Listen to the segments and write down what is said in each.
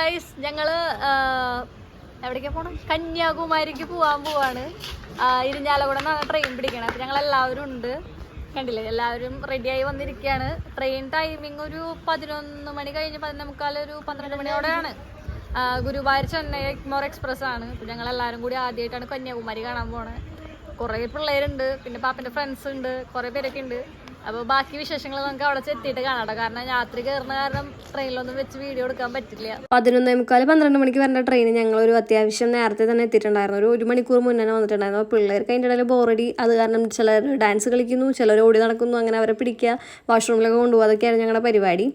Guys ഞങ്ങള് എവിടേക്കാ പോണം? കന്യാകുമാരിക്ക് പോവാണ്. ഇരിഞ്ഞാലക്കുട ട്രെയിൻ പിടിക്കണം. അപ്പൊ ഞങ്ങൾ എല്ലാവരും ഉണ്ട്, കണ്ടില്ലേ, എല്ലാവരും റെഡിയായി വന്നിരിക്കുകയാണ്. ട്രെയിൻ ടൈമിംഗ് ഒരു 11 മണി കഴിഞ്ഞ് 11:45 ഒരു 12 മണിയോടെയാണ്. ഗുരുവായൂർ ചെന്നൈ എഗ്മോർ എക്സ്പ്രസ് ആണ്. ഇപ്പൊ ഞങ്ങൾ എല്ലാവരും കൂടി ആദ്യമായിട്ടാണ് കന്യാകുമാരി കാണാൻ പോണത്. കുറേ പിള്ളേരുണ്ട്, പിന്നെ പാപ്പൻ്റെ ഫ്രണ്ട്സ് ഉണ്ട്, കുറേ പേരൊക്കെ ഉണ്ട്. അപ്പോൾ ബാക്കി വിശേഷങ്ങൾ നമുക്ക് അവിടെ എത്തിയിട്ട് കാണാം. കാരണം രാത്രി കയറുന്ന കാരണം ട്രെയിനിലൊന്നും വെച്ച് വീഡിയോ എടുക്കാൻ പറ്റില്ല. 11:45-12 മണിക്ക് വരേണ്ട ട്രെയിൻ ഞങ്ങളൊരു അത്യാവശ്യം നേരത്തെ തന്നെ എത്തിയിട്ടുണ്ടായിരുന്നു. ഒരു മണിക്കൂർ മുന്നേ വന്നിട്ടുണ്ടായിരുന്നു. അപ്പോൾ പിള്ളേർക്ക് അതിൻ്റെ ഇടയിൽ ബോറടി. അത് കാരണം ചിലർ ഡാൻസ് കളിക്കുന്നു, ചിലർ ഓടി നടക്കുന്നു, അങ്ങനെ അവരെ പിടിക്കുക, വാഷ്റൂമിലൊക്കെ കൊണ്ടുപോകുക, അതൊക്കെയാണ് ഞങ്ങളുടെ പരിപാടി.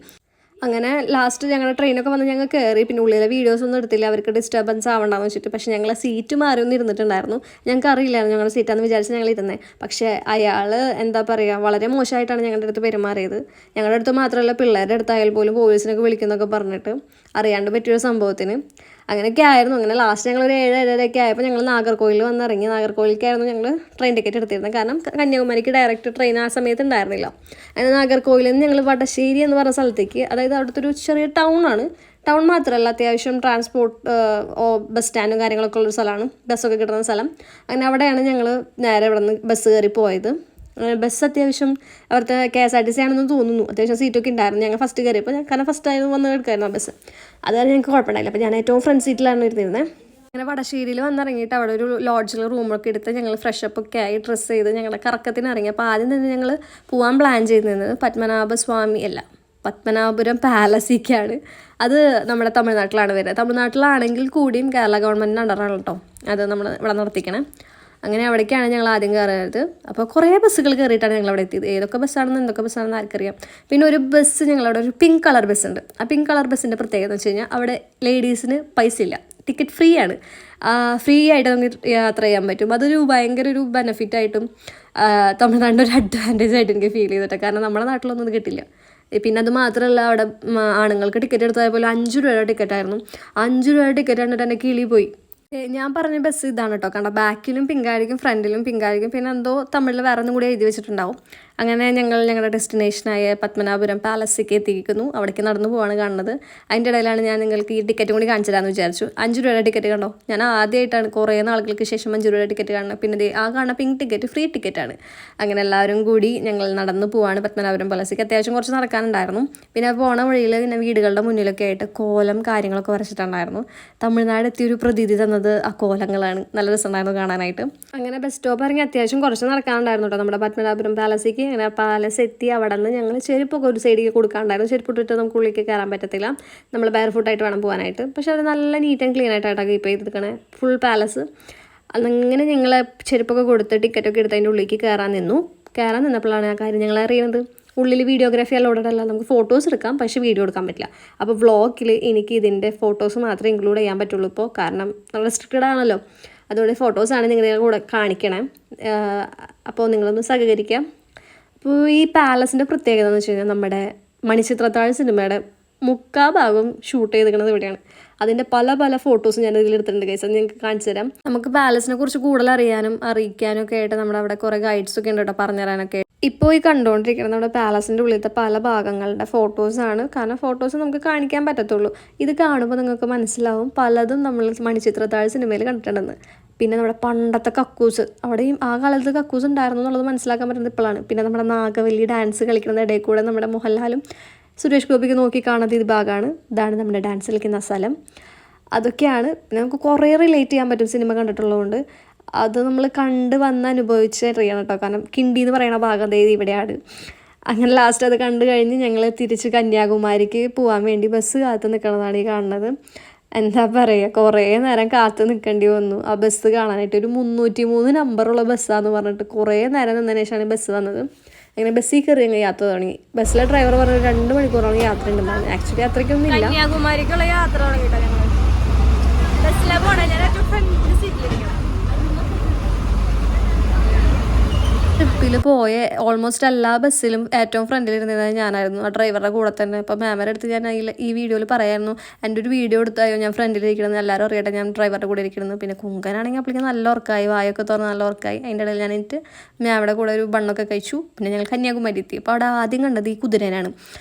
അങ്ങനെ ലാസ്റ്റ് ഞങ്ങളുടെ ട്രെയിനൊക്കെ വന്ന് ഞങ്ങൾ കയറി. പിന്നെ ഉള്ളിലെ വീഡിയോസ് ഒന്നും എടുത്തില്ല, അവർക്ക് ഡിസ്റ്റർബൻസ് ആവണ്ടെന്ന് വെച്ചിട്ട്. പക്ഷേ ഞങ്ങൾ സീറ്റ് മാറി ഒന്ന് ഇരുന്നിട്ടുണ്ടായിരുന്നു. ഞങ്ങൾക്ക് അറിയില്ലായിരുന്നു ഞങ്ങളുടെ സീറ്റാണെന്ന് വിചാരിച്ച് ഞങ്ങൾ ഇരുന്നത്. പക്ഷേ അയാൾ എന്താ പറയുക, വളരെ മോശമായിട്ടാണ് ഞങ്ങളുടെ അടുത്ത് പെരുമാറിയത്. ഞങ്ങളുടെ അടുത്ത് മാത്രമല്ല, പിള്ളേരുടെ അടുത്തായാൽ പോലും പോലീസിനൊക്കെ വിളിക്കുന്നൊക്കെ പറഞ്ഞിട്ട് അറിയാണ്ട് പറ്റിയൊരു സംഭവത്തിന്. അങ്ങനെയൊക്കെ ആയിരുന്നു. അങ്ങനെ ലാസ്റ്റ് ഞങ്ങൾ ഒരു 7-7:30 ആയപ്പോൾ ഞങ്ങൾ നാഗർകോവിൽ വന്നിറങ്ങി. നാഗർകോവിലേക്കായിരുന്നു ഞങ്ങൾ ട്രെയിൻ ടിക്കറ്റ് എടുത്തിരുന്നത്. കാരണം കന്യാകുമാരിക്ക് ഡയറക്റ്റ് ട്രെയിൻ ആ സമയത്ത് ഉണ്ടായിരുന്നില്ല. അങ്ങനെ നാഗർകോവിലിൽ നിന്ന് ഞങ്ങൾ വടശ്ശേരി എന്ന് പറഞ്ഞ സ്ഥലത്തേക്ക്, അതായത് അവിടുത്തെ ഒരു ചെറിയ ടൗണാണ്. ടൗൺ മാത്രമല്ല, അത്യാവശ്യം ട്രാൻസ്പോർട്ട് ബസ് സ്റ്റാൻഡും കാര്യങ്ങളൊക്കെ ഉള്ളൊരു സ്ഥലമാണ്, ബസ്സൊക്കെ കിട്ടുന്ന സ്ഥലം. അങ്ങനെ അവിടെയാണ് ഞങ്ങൾ നേരെ ഇവിടെ നിന്ന് ബസ് കയറി പോയത്. ബസ് അത്യാവശ്യം അവിടുത്തെ KSRTC ആണെന്ന് തോന്നുന്നു. അത്യാവശ്യം സീറ്റൊക്കെ ഉണ്ടായിരുന്നു. ഞങ്ങൾ ഫസ്റ്റ് കയറിയപ്പോൾ കാരണം ഫസ്റ്റ് ആയത് വന്ന് എടുക്കായിരുന്നു ആ ബസ്. അതുകാരണം ഞങ്ങൾക്ക് കുഴപ്പമുണ്ടായില്ല. അപ്പോൾ ഞാൻ ഏറ്റവും ഫ്രണ്ട് സീറ്റിലാണ് ഇരുന്നിരുന്നത്. അങ്ങനെ വടശ്ശേരിയിൽ വന്നിറങ്ങിയിട്ട് അവിടെ ഒരു ലോഡ്ജിൽ റൂമൊക്കെ എടുത്ത് ഞങ്ങൾ ഫ്രഷപ്പ് ഒക്കെ ആയി ഡ്രസ്സ് ചെയ്ത് ഞങ്ങളുടെ കറക്കത്തിന് ഇറങ്ങി. അപ്പോൾ ആദ്യം തന്നെ ഞങ്ങൾ പോകാൻ പ്ലാൻ ചെയ്തിരുന്നത് പത്മനാഭപുരം പാലസിക്കാണ്. അത് നമ്മുടെ തമിഴ്നാട്ടിലാണ് വരുന്നത്. തമിഴ്നാട്ടിലാണെങ്കിൽ കൂടിയും കേരള ഗവൺമെൻറ്റിൻ്റെ അണ്ടറാണ് കേട്ടോ അത് നമ്മൾ ഇവിടെ നടത്തിക്കണേ. അങ്ങനെ അവിടേക്കാണ് ഞങ്ങൾ ആദ്യം കയറിയത്. അപ്പോൾ കുറേ ബസ്സുകൾ കയറിയിട്ടാണ് ഞങ്ങൾ അവിടെ എത്തിയത്. ഏതൊക്കെ ബസ്സാണെന്ന് എന്തൊക്കെ ബസ്സാണെന്ന് ആർക്കറിയാം. പിന്നെ ഒരു ബസ് ഞങ്ങളവിടെ ഒരു പിങ്ക് കളർ ബസ് ഉണ്ട്. ആ പിങ്ക് കളർ ബസ്സിൻ്റെ പ്രത്യേകത എന്ന് വെച്ച് കഴിഞ്ഞാൽ അവിടെ ലേഡീസിന് പൈസ ഇല്ല, ടിക്കറ്റ് ഫ്രീ ആണ്. ഫ്രീ ആയിട്ട് നമുക്ക് യാത്ര ചെയ്യാൻ പറ്റും. അതൊരു ഭയങ്കര ഒരു ബെനഫിറ്റായിട്ടും തമിഴ്നാടിൻ്റെ ഒരു അഡ്വാൻറ്റേജ് ആയിട്ട് എനിക്ക് ഫീൽ ചെയ്തിട്ട്. കാരണം നമ്മുടെ നാട്ടിലൊന്നും ഇത് കിട്ടില്ല. പിന്നെ അത് മാത്രമല്ല, അവിടെ ആണുങ്ങൾക്ക് ടിക്കറ്റ് എടുത്താൽ പോലെ 5 രൂപയുടെ ടിക്കറ്റായിരുന്നു. 5 രൂപയുടെ ടിക്കറ്റ് കണ്ടിട്ട് എൻ്റെ കിളി പോയി. ഞാൻ പറഞ്ഞ ബസ് ഇതാണ് കേട്ടോ. കാരണം ബാക്കിലും പിങ്കായിരിക്കും, ഫ്രണ്ടിലും പിങ്കായിരിക്കും, പിന്നെ എന്തോ തമിഴിൽ വേറെ ഒന്നും കൂടി എഴുതി വെച്ചിട്ടുണ്ടാവും. അങ്ങനെ ഞങ്ങൾ ഞങ്ങളുടെ ഡെസ്റ്റിനേഷനായ പത്മനാഭപുരം പാലസിലേക്ക് എത്തിക്കുന്നു. അവിടേക്ക് നടന്നു പോവാണ് കാണുന്നത്. അതിൻ്റെ ഇടയിലാണ് ഞാൻ നിങ്ങൾക്ക് ഈ ടിക്കറ്റും കൂടി കാണിച്ചു തരാമെന്ന് വിചാരിച്ചു. 5 രൂപയുടെ ടിക്കറ്റ് കണ്ടോ. ഞാൻ ആദ്യമായിട്ടാണ് കുറേ നാളുകൾക്ക് ശേഷം 5 രൂപയുടെ ടിക്കറ്റ് കാണുന്നത്. പിന്നെ ആ കാണുന്ന പിങ്ക് ടിക്കറ്റ് ഫ്രീ ടിക്കറ്റാണ്. അങ്ങനെ എല്ലാവരും കൂടി ഞങ്ങൾ നടന്നു പോവാണ് പത്മനാഭപുരം പാലസിലേക്ക്. അത്യാവശ്യം കുറച്ച് നടക്കാനുണ്ടായിരുന്നു. പിന്നെ പോണ വഴിയിൽ പിന്നെ വീടുകളുടെ മുന്നിലൊക്കെ ആയിട്ട് കോലം കാര്യങ്ങളൊക്കെ വരച്ചിട്ടുണ്ടായിരുന്നു. തമിഴ്നാട് എത്തിയൊരു പ്രതീതി തന്നത് ആ കോലങ്ങളാണ്. നല്ല രസമുണ്ടായിരുന്നു കാണാനായിട്ട്. അങ്ങനെ ബസ് സ്റ്റോപ്പ് ഇറങ്ങി അത്യാവശ്യം കുറച്ച് നടക്കാനുണ്ടായിരുന്നു കേട്ടോ നമ്മുടെ പത്മനാഭപുരം പാലസിലേക്ക്. അങ്ങനെ പാലസ് എത്തി. അവിടെ നിന്ന് ഞങ്ങൾ ചെരുപ്പൊക്കെ ഒരു സൈഡിലേക്ക് കൊടുക്കാനുണ്ടായിരുന്നു. ചെരുപ്പിട്ടിട്ട് നമുക്ക് ഉള്ളിലേക്ക് കയറാൻ പറ്റത്തില്ല, നമ്മൾ ബെയർ ഫുട്ടായിട്ട് വേണം പോകാനായിട്ട്. പക്ഷേ അത് നല്ല നീറ്റ് ആൻഡ് ക്ലീൻ ആയിട്ടാണ് കീപ്പ് ചെയ്തിരിക്കണേ ഫുൾ പാലസ്. അങ്ങനെ ഞങ്ങൾ ചെരുപ്പൊക്കെ കൊടുത്ത് ടിക്കറ്റൊക്കെ എടുത്ത് അതിൻ്റെ ഉള്ളിലേക്ക് കയറാൻ നിന്നപ്പോഴാണ് ആ കാര്യം ഞങ്ങൾ അറിയുന്നത്. ഉള്ളിൽ വീഡിയോഗ്രാഫി അലോഡഡ് അല്ല, നമുക്ക് ഫോട്ടോസ് എടുക്കാം, പക്ഷേ വീഡിയോ എടുക്കാൻ പറ്റില്ല. അപ്പോൾ വ്ളോഗിൽ എനിക്ക് ഇതിൻ്റെ ഫോട്ടോസ് മാത്രമേ ഇൻക്ലൂഡ് ചെയ്യാൻ പറ്റുള്ളൂ ഇപ്പോൾ. കാരണം റെസ്ട്രിക്റ്റഡ് ആണല്ലോ. അതുകൊണ്ട് ഫോട്ടോസാണ് നിങ്ങളുടെ കൂടെ കാണിക്കണേ. അപ്പോൾ നിങ്ങളൊന്ന് സഹകരിക്കാം. അപ്പോൾ ഈ പാലസിൻ്റെ പ്രത്യേകത എന്ന് വെച്ച് കഴിഞ്ഞാൽ നമ്മുടെ മണിച്ചിത്രത്താഴ് സിനിമയുടെ 3/4 ഭാഗം ഷൂട്ട് ചെയ്തിരിക്കുന്നത് ഇവിടെയാണ്. അതിൻ്റെ പല ഫോട്ടോസ് ഞാൻ ഇതിലെടുത്തിട്ടുണ്ട് ഗൈസ്. അത് നിങ്ങൾക്ക് കാണിച്ചു തരാം. നമുക്ക് പാലസിനെ കുറിച്ച് കൂടുതൽ അറിയിക്കാനും ഒക്കെ ആയിട്ട് നമ്മുടെ അവിടെ കുറേ ഗൈഡ്സൊക്കെ ഉണ്ട് കേട്ടോ, പറഞ്ഞുതരാനൊക്കെ. ഇപ്പോൾ ഈ കണ്ടുകൊണ്ടിരിക്കുന്നത് നമ്മുടെ പാലസിൻ്റെ ഉള്ളിലത്തെ പല ഭാഗങ്ങളുടെ ഫോട്ടോസാണ്. കാരണം ഫോട്ടോസ് നമുക്ക് കാണിക്കാൻ പറ്റത്തുള്ളൂ. ഇത് കാണുമ്പോൾ നിങ്ങൾക്ക് മനസ്സിലാവും പലതും നമ്മൾ മണിച്ചിത്രത്താഴ് സിനിമയിൽ കണ്ടിട്ടുണ്ടെന്ന്. പിന്നെ നമ്മുടെ പണ്ടത്തെ കക്കൂസ്, അവിടെയും ആ കാലത്ത് കക്കൂസ് ഉണ്ടായിരുന്നു എന്നുള്ളത് മനസ്സിലാക്കാൻ പറ്റുന്നത് ഇപ്പോഴാണ്. പിന്നെ നമ്മുടെ നാഗവല്ലി ഡാൻസ് കളിക്കുന്ന ഇടയിൽ കൂടെ നമ്മുടെ മോഹൻലാലും സുരേഷ് ഗോപിക്ക് നോക്കി കാണാത്ത ഇത് ഭാഗമാണ്. ഇതാണ് നമ്മുടെ ഡാൻസ് കളിക്കുന്ന സ്ഥലം. അതൊക്കെയാണ്. പിന്നെ നമുക്ക് കുറേ റിലേറ്റ് ചെയ്യാൻ പറ്റും സിനിമ കണ്ടിട്ടുള്ളതുകൊണ്ട്. അത് നമ്മൾ കണ്ട് വന്ന് അനുഭവിച്ച് അറിയണം കേട്ടോ. കാരണം കിണ്ടി എന്ന് പറയുന്ന ഭാഗം അതായത് ഇവിടെയാണ്. അങ്ങനെ ലാസ്റ്റ് അത് കണ്ടു കഴിഞ്ഞ് ഞങ്ങൾ തിരിച്ച് കന്യാകുമാരിക്ക് പോകാൻ വേണ്ടി ബസ് കാത്ത് നിൽക്കണതാണ് ഈ കാണുന്നത്. എന്താ പറയുക, കുറേ നേരം കാത്ത് നിൽക്കേണ്ടി വന്നു ആ ബസ് കാണാനായിട്ട്. ഒരു 303 നമ്പറുള്ള ബസ്സാന്ന് പറഞ്ഞിട്ട് കുറേ നേരം നിന്നതിന് ശേഷമാണ് ബസ് വന്നത്. അങ്ങനെ ബസ്സിൽ കയറി ഞങ്ങൾ യാത്ര തുടങ്ങി. ബസ്സിലെ ഡ്രൈവർ പറഞ്ഞു 2 മണിക്കൂറോളം യാത്ര ഉണ്ടെന്നാണ്. ആക്ച്വലി അത്രയ്ക്കൊന്നും ഇല്ല. കന്യാകുമാരിക്കുള്ള യാത്ര തുടങ്ങിയിട്ടാ ഞങ്ങൾ ബസ്സിലെ പോണേ. ഞാൻ ഏറ്റവും ഫ്രണ്ട് സീറ്റിലിരിക്കണം. ട്രിപ്പിൽ പോയ ഓൾമോസ്റ്റ് എല്ലാ ബസ്സിലും ഏറ്റവും ഫ്രണ്ടിലിരുന്നത് ഞാനായിരുന്നു, ആ ഡ്രൈവറുടെ കൂടെ തന്നെ. അപ്പോൾ മാമയുടെ അടുത്ത് ഞാൻ ഈ വീഡിയോയിൽ പറയായിരുന്നു, എൻ്റെ ഒരു വീഡിയോ എടുത്തായോ ഞാൻ ഫ്രണ്ടിലിരിക്കണമെന്ന്, എല്ലാവരും അറിയട്ടെ ഞാൻ ഡ്രൈവറുടെ കൂടെ ഇരിക്കുന്നത്. പിന്നെ കുങ്കനാണെങ്കിൽ അപ്പോഴേക്കും നല്ല ഉറക്കായി, വായൊക്കെ തുറന്ന് നല്ല ഉറക്കായി. അതിൻ്റെ ഇടയിൽ ഞാൻ എന്നിട്ട് മാമയുടെ കൂടെ ഒരു ബണ്ണൊക്കെ കഴിച്ചു. പിന്നെ ഞങ്ങൾ കന്യാകുമാരി എത്തി. അപ്പോൾ അവിടെ ആദ്യം കണ്ടത് ഈ കുതിരേനാണ്.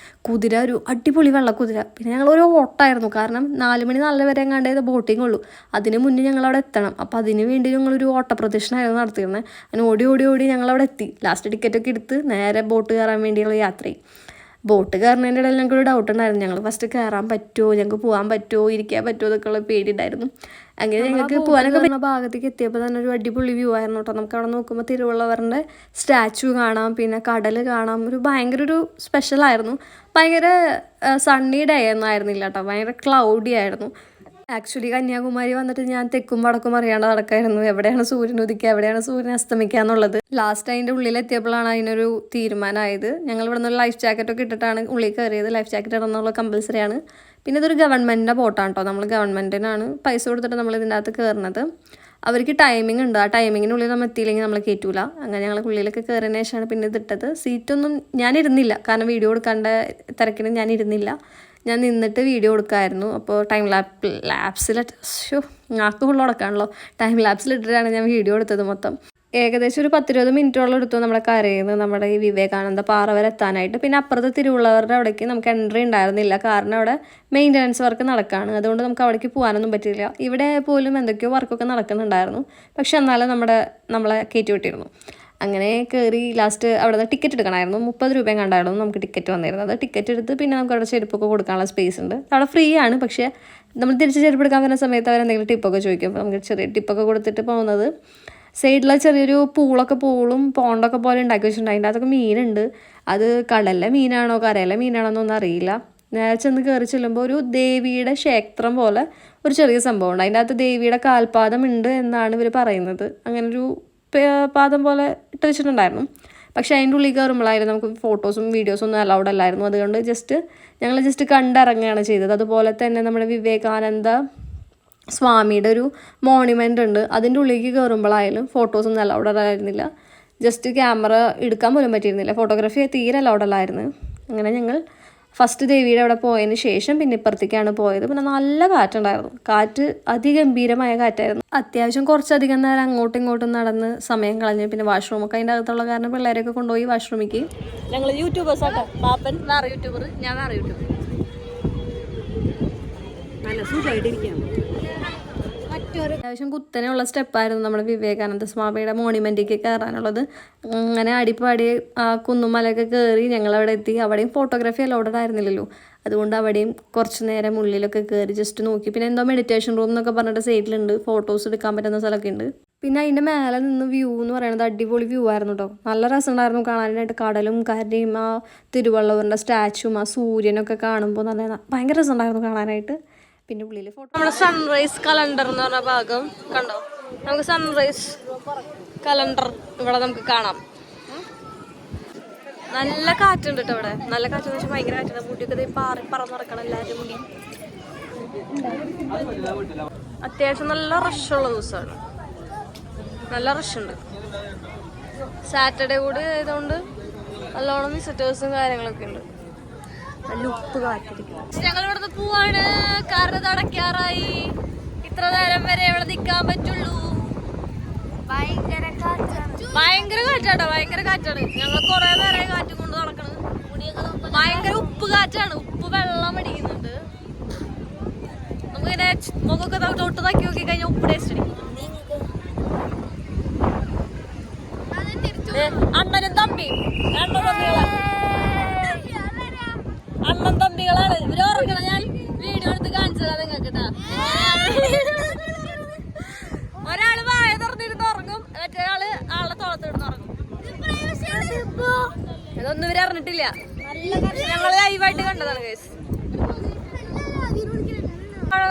കുതിര ഒരു അടിപൊളി വെള്ളക്കുതിര. പിന്നെ ഞങ്ങളൊരു ഓട്ടമായിരുന്നു, കാരണം 4 മണി 4 വരെ എങ്ങാണ്ടേ ബോട്ടിംഗ് ഉള്ളൂ. അതിന് മുന്നേ ഞങ്ങളവിടെ എത്തണം. അപ്പോൾ അതിന് വേണ്ടി ഞങ്ങളൊരു ഓട്ടപ്രദക്ഷിണമായിരുന്നു നടത്തിയിരുന്നത്. അങ്ങനെ ഓടി ഓടി ഓടി ഞങ്ങളവിടെ എത്തി. ലാസ്റ്റ് ടിക്കറ്റൊക്കെ എടുത്ത് നേരെ ബോട്ട് കയറാൻ വേണ്ടിയുള്ള യാത്രയും. ബോട്ട് കയറുന്നതിൻ്റെ ഇടയിൽ ഞങ്ങൾക്കൊരു ഡൗട്ട് ഉണ്ടായിരുന്നു, ഞങ്ങൾ ഫസ്റ്റ് കയറാൻ പറ്റുമോ, ഞങ്ങൾക്ക് പോകാൻ പറ്റുമോ, ഇരിക്കാൻ പറ്റുമോ എന്നൊക്കെയുള്ള പേടിയുണ്ടായിരുന്നു. അങ്ങനെ ഞങ്ങൾക്ക് പോകാനൊക്കെ പറ്റുന്ന ഭാഗത്തേക്ക് എത്തിയപ്പോൾ തന്നെ ഒരു അടിപൊളി വ്യൂ ആയിരുന്നു കേട്ടോ. നമുക്ക് അവിടെ നോക്കുമ്പോൾ തിരുവള്ളവറിൻ്റെ സ്റ്റാച്ചു കാണാം, പിന്നെ കടൽ കാണാം. ഭയങ്കര ഒരു സ്പെഷ്യലായിരുന്നു. ഭയങ്കര സണ്ണി ഡേ ഒന്നും ആയിരുന്നില്ല കേട്ടോ, ഭയങ്കര ക്ലൗഡി ആയിരുന്നു. ആക്ച്വലി കന്യാകുമാരി വന്നിട്ട് ഞാൻ തെക്കും വടക്കും അറിയാണ്ട് നടക്കായിരുന്നു, എവിടെയാണ് സൂര്യൻ ഉദിക്കുക, എവിടെയാണ് സൂര്യൻ അസ്തമിക്കുക എന്നുള്ളത്. ലാസ്റ്റ് അതിൻ്റെ ഉള്ളിലെത്തിയപ്പോഴാണ് അതിനൊരു തീരുമാനമായത്. ഞങ്ങൾ ഇവിടെ നിന്ന് ലൈഫ് ജാക്കറ്റൊക്കെ ഇട്ടിട്ടാണ് ഉള്ളിൽ കയറിയത്. ലൈഫ് ജാക്കറ്റ് ഇടുന്നുള്ള കമ്പൽസറിയാണ്. പിന്നെ ഇതൊരു ഗവൺമെൻറ്റിൻ്റെ ബോട്ടാണ് കേട്ടോ. നമ്മൾ ഗവൺമെൻറ്റിനാണ് പൈസ കൊടുത്തിട്ട് നമ്മൾ ഇതിൻ്റെ അകത്ത് കയറുന്നത്. അവർക്ക് ടൈമിംഗ് ഉണ്ട്, ആ ടൈമിങ്ങിനുള്ളിൽ നമ്മൾ എത്തിയില്ലെങ്കിൽ നമ്മൾ കയറ്റൂല. അങ്ങനെ ഞങ്ങൾ ഉള്ളിലൊക്കെ കയറിയതിന് ശേഷമാണ് പിന്നെ ഇതിട്ടത്. സീറ്റൊന്നും ഞാൻ ഇരുന്നില്ല, കാരണം വീഡിയോ കൊടുക്കേണ്ട തിരക്കിന് ഞാൻ ഇരുന്നില്ല. ഞാൻ നിന്നിട്ട് വീഡിയോ കൊടുക്കാമായിരുന്നു. അപ്പോൾ ടൈം ലാപ്സിലിട്ട് നാക്ക് ഫുള്ള് ഉടക്കാണല്ലോ, ടൈം ലാപ്സിലിട്ടിട്ടാണ് ഞാൻ വീഡിയോ എടുത്തത് മൊത്തം. ഏകദേശം ഒരു 10-20 മിനിറ്റോളം എടുത്തു നമ്മുടെ കരയിൽ നിന്ന് നമ്മുടെ ഈ വിവേകാനന്ദ പാറ വരെ എത്താനായിട്ട്. പിന്നെ അപ്പുറത്ത് തിരുവള്ളവരുടെ അവിടേക്ക് നമുക്ക് എൻട്രി ഉണ്ടായിരുന്നില്ല, കാരണം അവിടെ മെയിൻ്റനൻസ് വർക്ക് നടക്കുകയാണ്. അതുകൊണ്ട് നമുക്ക് അവിടേക്ക് പോകാനൊന്നും പറ്റില്ല. ഇവിടെ പോലും എന്തൊക്കെയോ വർക്കൊക്കെ നടക്കുന്നുണ്ടായിരുന്നു, പക്ഷെ എന്നാലും നമ്മളെ കയറ്റി വിട്ടിരുന്നു. അങ്ങനെ കയറി ലാസ്റ്റ് അവിടെ നിന്ന് ടിക്കറ്റ് എടുക്കണമായിരുന്നു. 30 രൂപയും കണ്ടായിരുന്നു നമുക്ക് ടിക്കറ്റ് വന്നിരുന്നത്. ടിക്കറ്റ് എടുത്ത് പിന്നെ നമുക്ക് അവിടെ ചെരുപ്പൊക്കെ കൊടുക്കാനുള്ള സ്പേസ് ഉണ്ട്. അവിടെ ഫ്രീ ആണ്, പക്ഷേ നമ്മൾ തിരിച്ച് ചെരുപ്പ് എടുക്കാൻ വരുന്ന സമയത്ത് അവരെന്തെങ്കിലും ടിപ്പൊക്കെ ചോദിക്കും. അപ്പോൾ നമുക്ക് ചെറിയ ടിപ്പൊക്കെ കൊടുത്തിട്ട് പോകുന്നത്. സൈഡിലെ ചെറിയൊരു പൂളും പോണ്ടൊക്കെ പോലെ ഉണ്ടാക്കി വെച്ചിട്ടുണ്ട്. അതിൻ്റെ അകത്തൊക്കെ മീനുണ്ട്. അത് കടലിലെ മീനാണോ കരയിലെ മീനാണോ എന്നൊന്നും അറിയില്ല. നേരെ ചെന്ന് കയറി ചെല്ലുമ്പോൾ ഒരു ദേവിയുടെ ക്ഷേത്രം പോലെ ഒരു ചെറിയ സംഭവം ഉണ്ട്. അതിൻ്റെ അകത്ത് ദേവിയുടെ കാൽപാദം ഉണ്ട് എന്നാണ് ഇവർ പറയുന്നത്. അങ്ങനൊരു പാദം പോലെ ഇട്ട് വെച്ചിട്ടുണ്ടായിരുന്നു. പക്ഷേ അതിൻ്റെ ഉള്ളിൽ കയറുമ്പോഴായിരുന്നു നമുക്ക് ഫോട്ടോസും വീഡിയോസും ഒന്നും അലൗഡ് അല്ലായിരുന്നു. അതുകൊണ്ട് ഞങ്ങൾ ജസ്റ്റ് കണ്ടിറങ്ങുകയാണ് ചെയ്തത്. അതുപോലെ തന്നെ നമ്മുടെ വിവേകാനന്ദ സ്വാമിയുടെ ഒരു മോണിമെൻ്റ് ഉണ്ട്. അതിൻ്റെ ഉള്ളിലേക്ക് കയറുമ്പോഴായാലും ഫോട്ടോസൊന്നും അലൗഡ് അല്ലായിരുന്നില്ല. ജസ്റ്റ് ക്യാമറ എടുക്കാൻ പോലും പറ്റിയിരുന്നില്ല. ഫോട്ടോഗ്രാഫി തീരെ അലൗഡ് അല്ലായിരുന്നു. അങ്ങനെ ഞങ്ങൾ ഫസ്റ്റ് ദേവിയുടെ അവിടെ പോയതിന് ശേഷം പിന്നെ ഇപ്പുറത്തേക്കാണ് പോയത്. പിന്നെ നല്ല കാറ്റുണ്ടായിരുന്നു. കാറ്റ് അതിഗംഭീരമായ കാറ്റായിരുന്നു. അത്യാവശ്യം കുറച്ചധികം നേരം അങ്ങോട്ടും ഇങ്ങോട്ടും നടന്ന് സമയം കളഞ്ഞു. പിന്നെ വാഷ്റൂമൊക്കെ അതിൻ്റെ അകത്തുള്ള കാരണം പിള്ളേരെയൊക്കെ കൊണ്ടുപോയി വാഷ്റൂമിലേക്ക്. ഞങ്ങൾ യൂട്യൂബേഴ്സാട്ടോ. പാപ്പൻ വേറെ യൂട്യൂബർ, ഞാൻ വേറെ യൂട്യൂബർ. നല്ല സുഖമായിട്ടിരിക്കാം. അത്യാവശ്യം കുത്തനെയുള്ള സ്റ്റെപ്പായിരുന്നു നമ്മുടെ വിവേകാനന്ദ സ്വാമിയുടെ മോണിമെൻറ്റിലേക്ക് കയറാനുള്ളത്. അങ്ങനെ അടിപ്പാടി ആ കുന്നുമലയൊക്കെ കയറി ഞങ്ങളവിടെ എത്തി. അവിടെയും ഫോട്ടോഗ്രാഫി അലൗഡഡ് ആയിരുന്നില്ലല്ലോ, അതുകൊണ്ട് അവിടെയും കുറച്ച് നേരം ഉള്ളിലൊക്കെ കയറി ജസ്റ്റ് നോക്കി. പിന്നെ എന്തോ മെഡിറ്റേഷൻ റൂം എന്നൊക്കെ പറഞ്ഞിട്ട് സൈഡിലുണ്ട്, ഫോട്ടോസ് എടുക്കാൻ പറ്റുന്ന സ്ഥലമൊക്കെ ഉണ്ട്. പിന്നെ അതിൻ്റെ മേലെ നിന്ന് വ്യൂ എന്ന് പറയുന്നത് അടിപൊളി വ്യൂ ആയിരുന്നു കേട്ടോ. നല്ല രസമുണ്ടായിരുന്നു കാണാനായിട്ട്. കടലും കരയും ആ തിരുവള്ളവറിൻ്റെ സ്റ്റാച്ചുവും ആ സൂര്യനൊക്കെ കാണുമ്പോൾ നല്ല ഭയങ്കര രസമുണ്ടായിരുന്നു കാണാനായിട്ട്. പിന്നെ ഉള്ളിൽ ഫോട്ടോ നമ്മുടെ സൺറൈസ് കലണ്ടർ എന്ന് പറഞ്ഞ ഭാഗം കണ്ടോ. നമുക്ക് സൺറൈസ് കലണ്ടർ ഇവിടെ നമുക്ക് കാണാം. നല്ല കാറ്റുണ്ട് കേട്ടോ ഇവിടെ. നല്ല കാറ്റെന്ന് വെച്ചാൽ ഭയങ്കര കാറ്റുണ്ട്. മുടിയൊക്കെ പറന്ന് നടക്കണം എല്ലാവരും മുടി. അത്യാവശ്യം നല്ല റഷുള്ള ദിവസമാണ്, നല്ല റഷുണ്ട്. സാറ്റർഡേ കൂടി ആയതുകൊണ്ട് നല്ലോണം വിസിറ്റേഴ്സും കാര്യങ്ങളൊക്കെ ഉണ്ട്. നല്ല ഉപ്പ് കാറ്റിരിക്കുന്നു. ഞങ്ങൾ ഇവിടുന്ന് പോവാണ്, കാരണം ഇത് അടയ്ക്കാറായി. ഇത്ര നേരം വരെ ഇവിടെ നിൽക്കാൻ പറ്റുള്ളൂ. ഭയങ്കര കാറ്റാട്ടോ, ഭയങ്കര കാറ്റാണ്. ഞങ്ങൾ കുറെ നേരം കാറ്റും കൊണ്ട് നടക്കണ്. ഭയങ്കര ഉപ്പ് കാറ്റാണ്, ഉപ്പ് വെള്ളം അടിക്കുന്നുണ്ട്. നമുക്കിങ്ങനെ മുഖമൊക്കെ തൊട്ട് തക്കി നോക്കി കഴിഞ്ഞാൽ ഉപ്പ് ടേസ്റ്റ് അടിക്കും. അണ്ണനും തമ്പിയും അണ്ണൻ തമ്പികളാണ് ഇവര്. ഓർക്കണം, ഞാൻ വീഡിയോ എടുത്ത് കാണിച്ചതാ നിങ്ങൾക്ക്. ഒരാള് വായ തുറന്നിരുന്ന് ഉറങ്ങും, മറ്റൊരാള് ആളെ തോളത്തിരുന്ന് ഉറങ്ങും. ഇതൊന്നും ഇവര് അറിഞ്ഞിട്ടില്ല, ഞങ്ങള് ലൈവായിട്ട് കണ്ടതാണ് ഗൈസ്.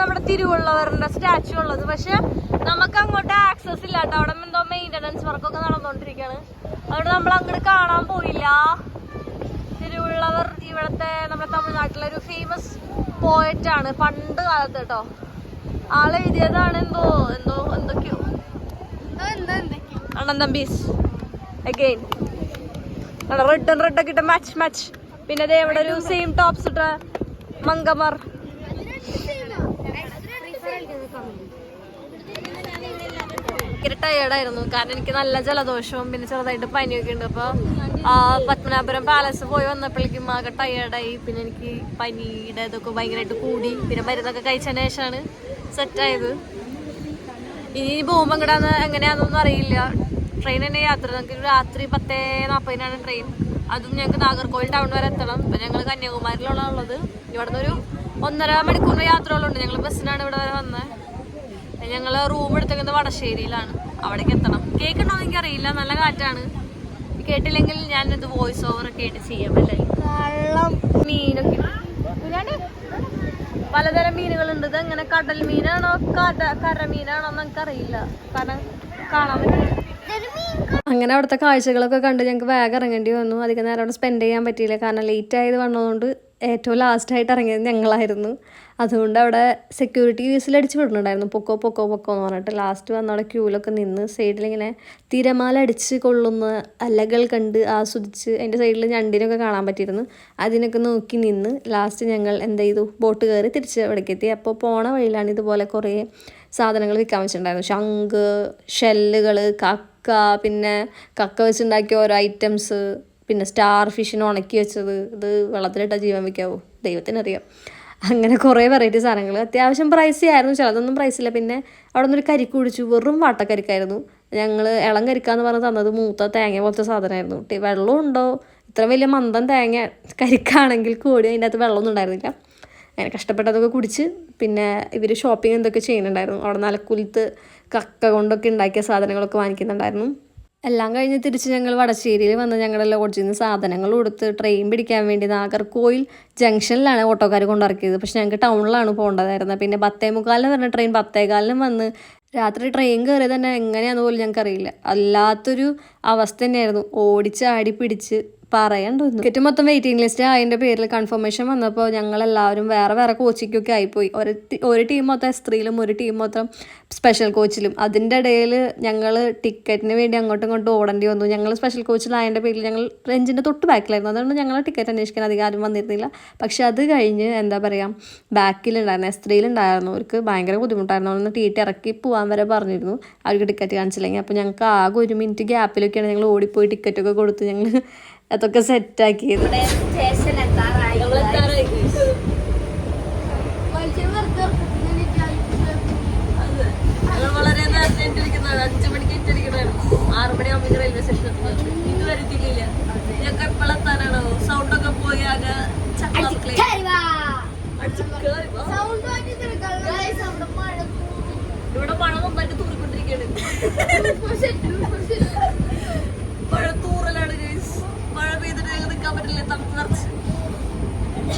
നമ്മുടെ തിരുവള്ളവറിന്റെ സ്റ്റാച്ചു ഉള്ളത്, പക്ഷെ നമുക്ക് അങ്ങോട്ട് ആക്സസ് ഇല്ല കേട്ടോ. അവിടെ എന്തോ മെയിൻ്റനൻസ് വർക്കൊക്കെ നടന്നുകൊണ്ടിരിക്കുകയാണ്. അതുകൊണ്ട് നമ്മൾ അങ്ങോട്ട് കാണാൻ പോയില്ല. തിരുവള്ളവർ ഇവിടുത്തെ നമ്മുടെ തമിഴ്നാട്ടിലെ ഒരു ഫേമസ് പോയറ്റാണ് പണ്ട് കാലത്ത് കേട്ടോ. ആളെഴുതിയതാണ് എന്തൊക്കെയോ അണ്ണൻ തമ്പീസ്. അഗൈൻ റെഡ് ഒക്കെ ഇട്ട മാച്ച്. പിന്നെ അതേ ഇവിടെ ഒരു സെയിം ടോപ്സ് ഇട്ട മങ്കമാർ. ഭയങ്കര ടയേർഡായിരുന്നു, കാരണം എനിക്ക് നല്ല ജലദോഷവും പിന്നെ ചെറുതായിട്ട് പനിയൊക്കെ ഉണ്ട്. അപ്പോൾ പത്മനാഭപുരം പാലസ് പോയി വന്നപ്പോഴേക്കും ആകെ ടയേർഡായി. പിന്നെ എനിക്ക് പനിയുടെ ഇതൊക്കെ ഭയങ്കരമായിട്ട് കൂടി. പിന്നെ മരുന്നൊക്കെ കഴിച്ചതിന് ശേഷമാണ് സെറ്റായത്. ഇനി പോകുമ്പോൾ ഇങ്ങടാന്ന് എങ്ങനെയാണെന്നൊന്നും അറിയില്ല. ട്രെയിൻ തന്നെ യാത്ര, ഞങ്ങൾക്ക് രാത്രി 10:40 ട്രെയിൻ. അതും ഞങ്ങൾക്ക് നാഗർകോവിൽ ടൗൺ വരെ എത്തണം. ഇപ്പം ഞങ്ങൾ കന്യാകുമാരിയിലുള്ള ഉള്ളത്. ഇവിടുന്ന് ഒരു 1.5 മണിക്കൂർ യാത്രകളുണ്ട്. ഞങ്ങൾ ബസ്സിനാണ് ഇവിടെ വരെ വന്നത്. ഞങ്ങൾ റൂം എടുത്തേക്കുന്നത് വടശ്ശേരിയിലാണ്. അവിടേക്ക് എത്തണം. കേൾക്കണോ എനിക്ക് അറിയില്ല, നല്ല കാറ്റാണ്. കേട്ടില്ലെങ്കിൽ ഞാനിത് വോയിസ് ഓവർ ഒക്കെ ആയിട്ട് ചെയ്യാം. അല്ലേ, കള്ളം മീനൊക്കെ പലതരം മീനുകളുണ്ട്. ഇത് എങ്ങനെ കടൽ മീനാണോ കരമീനാണോ എന്ന് എനിക്കറിയില്ല, കാരണം കാണാൻ പറ്റില്ല. അങ്ങനെ അവിടുത്തെ കാഴ്ചകളൊക്കെ കണ്ട് ഞങ്ങൾക്ക് വേഗം ഇറങ്ങേണ്ടി വന്നു. അധികം നേരം അവിടെ സ്പെൻഡ് ചെയ്യാൻ പറ്റിയില്ല, കാരണം ലേറ്റ് ആയത് വന്നതുകൊണ്ട് ഏറ്റവും ലാസ്റ്റായിട്ട് ഇറങ്ങിയത് ഞങ്ങളായിരുന്നു. അതുകൊണ്ട് അവിടെ സെക്യൂരിറ്റി വിസിലടിച്ച് വിടുന്നുണ്ടായിരുന്നു, പൊക്കോ എന്ന് പറഞ്ഞിട്ട്. ലാസ്റ്റ് വന്ന് അവിടെ ക്യൂലൊക്കെ നിന്ന് സൈഡിലിങ്ങനെ തിരമാല അടിച്ച് കൊള്ളുന്ന അലകൾ കണ്ട് ആസ്വദിച്ച് അതിൻ്റെ സൈഡിൽ ഞണ്ടിനൊക്കെ കാണാൻ പറ്റിയിരുന്നു. അതിനൊക്കെ നോക്കി നിന്ന് ലാസ്റ്റ് ഞങ്ങൾ എന്ത് ചെയ്തു, ബോട്ട് കയറി തിരിച്ച് അവിടേക്ക് എത്തി. അപ്പോൾ പോണ വഴിയിലാണ് ഇതുപോലെ കുറേ സാധനങ്ങൾ വിൽക്കാൻ വെച്ചിട്ടുണ്ടായിരുന്നു. ശംഖ്, ഷെല്ലുകൾ, കക്ക, പിന്നെ കക്ക വെച്ചുണ്ടാക്കിയ ഓരോ ഐറ്റംസ്, പിന്നെ സ്റ്റാർ ഫിഷിന് ഉണക്കി വെച്ചത്. ഇത് വെള്ളത്തിലിട്ട ജീവൻ വയ്ക്കാവോ, ദൈവത്തിനറിയാം. അങ്ങനെ കുറേ വെറൈറ്റി സാധനങ്ങൾ. അത്യാവശ്യം പ്രൈസി ആയിരുന്നു, ചിലതൊന്നും പ്രൈസില്ല. പിന്നെ അവിടെ നിന്നൊരു കരിക്ക് കുടിച്ചു, വെറും വാട്ടക്കരിക്കായിരുന്നു. ഞങ്ങൾ ഇളം കരിക്കാന്ന് പറഞ്ഞ് തന്നത് മൂത്ത തേങ്ങ പോലത്തെ സാധനമായിരുന്നു. വെള്ളം ഉണ്ടോ, ഇത്ര വലിയ മന്ദം തേങ്ങ കരിക്കാണെങ്കിൽ കൂടി അതിൻ്റെ അകത്ത് വെള്ളമൊന്നും ഉണ്ടായിരുന്നില്ല. അങ്ങനെ കഷ്ടപ്പെട്ടതൊക്കെ കുടിച്ച് പിന്നെ ഇവർ ഷോപ്പിംഗ് എന്തൊക്കെ ചെയ്യുന്നുണ്ടായിരുന്നു. അവിടെ നിലക്കുലത്ത് കക്ക കൊണ്ടൊക്കെ ഉണ്ടാക്കിയ സാധനങ്ങളൊക്കെ വാങ്ങിക്കുന്നുണ്ടായിരുന്നു. എല്ലാം കഴിഞ്ഞ് തിരിച്ച് ഞങ്ങൾ വടശ്ശേരിയിൽ വന്ന് ഞങ്ങളുടെ ലോഡ്ജിൽ നിന്ന് സാധനങ്ങൾ കൊടുത്ത് ട്രെയിൻ പിടിക്കാൻ വേണ്ടി നാഗർകോവിൽ ജംഗ്ഷനിലാണ് ഓട്ടോക്കാർ കൊണ്ടിറക്കിയത്. പക്ഷെ ഞങ്ങൾക്ക് ടൗണിലാണ് പോകേണ്ടതായിരുന്നത്. പിന്നെ 10:45 പറഞ്ഞ ട്രെയിൻ 10:15 വന്ന് രാത്രി ട്രെയിൻ കയറിയത് തന്നെ എങ്ങനെയാണെന്ന് പോലും ഞങ്ങൾക്കറിയില്ല. അല്ലാത്തൊരു അവസ്ഥ തന്നെയായിരുന്നു. ഓടിച്ചാടി പിടിച്ച് പറയണ്ടോ. ടിക്കറ്റ് മൊത്തം വെയിറ്റിംഗ് ലിസ്റ്റ് അതിൻ്റെ പേരിൽ കൺഫർമേഷൻ വന്നപ്പോൾ ഞങ്ങളെല്ലാവരും വേറെ കോച്ചിക്കൊക്കെ ആയിപ്പോയി. ഒരു ടീം മൊത്തം S3യിലും ഒരു ടീം മൊത്തം സ്പെഷ്യൽ കോച്ചിലും. അതിൻ്റെ ഇടയിൽ ഞങ്ങൾ ടിക്കറ്റിന് വേണ്ടി അങ്ങോട്ടും ഇങ്ങോട്ടും ഓടേണ്ടി വന്നു. ഞങ്ങൾ സ്പെഷ്യൽ കോച്ചിലായതിൻ്റെ പേരിൽ ഞങ്ങൾ റെഞ്ചിൻ്റെ തൊട്ട് ബാക്കിലായിരുന്നു. അതുകൊണ്ട് ഞങ്ങൾ ടിക്കറ്റ് അന്വേഷിക്കാൻ അധികം ആരും വന്നിരുന്നില്ല. പക്ഷെ അത് കഴിഞ്ഞ് എന്താ പറയുക, ബാക്കിലുണ്ടായിരുന്നു, S3യിലുണ്ടായിരുന്നു. അവർക്ക് ഭയങ്കര ബുദ്ധിമുട്ടായിരുന്നു. അവിടെ നിന്ന് TT ഇറക്കി പോകാൻ വരെ പറഞ്ഞിരുന്നു, അവർക്ക് ടിക്കറ്റ് കാണിച്ചില്ലെങ്കിൽ. അപ്പോൾ ഞങ്ങൾക്ക് ആകെ 1 മിനിറ്റ് ഗ്യാപ്പിലൊക്കെയാണ് ഞങ്ങൾ ഓടിപ്പോയി ടിക്കറ്റൊക്കെ കൊടുത്ത് ഞങ്ങൾ അതൊക്കെ സെറ്റാക്കിയത്. വളരെ നേരത്തെ എത്തിയിരിക്കുന്നതാണ്, 5 മണിക്ക് എത്തിയിരിക്കുന്നതായിരുന്നു. 6 മണിയാകുമ്പോൾ റെയിൽവേ സ്റ്റേഷൻ എത്തുന്നത്. ഇതുവരെ എത്തിയില്ല. ഞങ്ങൾക്ക് എപ്പോഴെത്താനാണോ, സൗണ്ടൊക്കെ പോയി ആകെ ഇവിടെ മഴ നന്നായിട്ട് തൂറിക്കൊണ്ടിരിക്കുകയാണ്. മഴ തൂറലാണ് ഗൈസ്. മഴ പെയ്തിട്ട് ഞങ്ങൾ നിൽക്കാൻ പറ്റില്ല, തണുപ്പ് നിറച്ച്.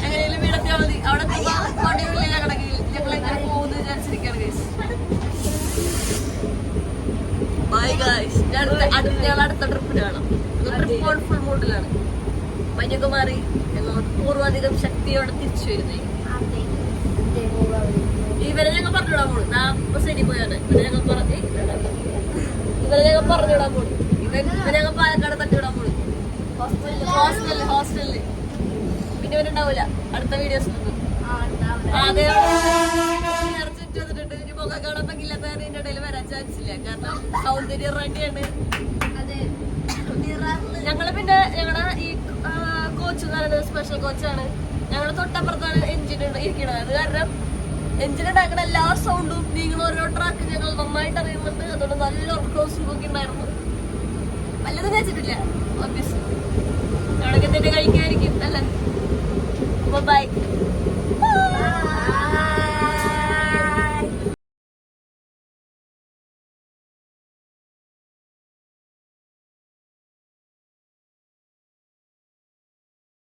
എങ്ങനെയും വീടെത്തിയാൽ മതി. അവിടെ വണ്ടികളിൽ ഞങ്ങളെങ്ങനെ പോകുന്നു വിചാരിച്ചിരിക്കുകയാണ് ഗൈസ്. Bye guys. ഞങ്ങൾ അടുത്ത ട്രിപ്പിന് കാണാം. ട്രിപ്പ് ഓൺ ഫുൾ മൂഡിലാണ്. പനിയൊക്കെ മാറി ഞങ്ങൾ പൂർവാധികം ശക്തിയോടെ തിരിച്ചു വരുന്നേ. ഇവരെ ഞങ്ങൾ പറഞ്ഞുവിടാൻ പോണു. ഞാൻ ശരി പോയാണ്. ഇവരെ ഞങ്ങൾ പറഞ്ഞുവിടാൻ പോണു. ഇവരെ ഞങ്ങൾ പാലക്കാട് തട്ടിവിടാൻ പോണു. ഹോസ്റ്റലില് പിന്നെ ഇവരുണ്ടാവൂല അടുത്ത വീഡിയോസ്. അതെ, ചുറ്റുവന്നിട്ടുണ്ട്. ഇനി മുഖം കാണാൻ പറ്റില്ല. ഇതിന്റെ ഇടയിൽ വരാൻ ചാൻസ് ഇല്ല, കാരണം സൗന്ദര്യം റെഡിയാണ്. ഞങ്ങള് പിന്നെ ഞങ്ങളുടെ ഈ കോച്ച് എന്ന് പറയുന്നത് സ്പെഷ്യൽ കോച്ചാണ്. ഞങ്ങളുടെ തൊട്ടപ്പുറത്താണ് എഞ്ചിൻ ഇരിക്കുന്നത്. അത് കാരണം എഞ്ചിൻ ഉണ്ടാക്കുന്ന എല്ലാ സൗണ്ടും നിങ്ങൾ ഓരോ ട്രാക്ക് ഞങ്ങൾ നന്നായിട്ട് അറിയുന്നുണ്ട്. അതുകൊണ്ട് നല്ല ഉറക്കവും ഒക്കെ ഉണ്ടായിരുന്നു. വല്ലതും കഴിച്ചിട്ടില്ല, ഓബ്വിയസ്ലി. ഞങ്ങളൊക്കെ തന്നെ കഴിക്കുമായിരിക്കും അല്ലേ. ബൈ.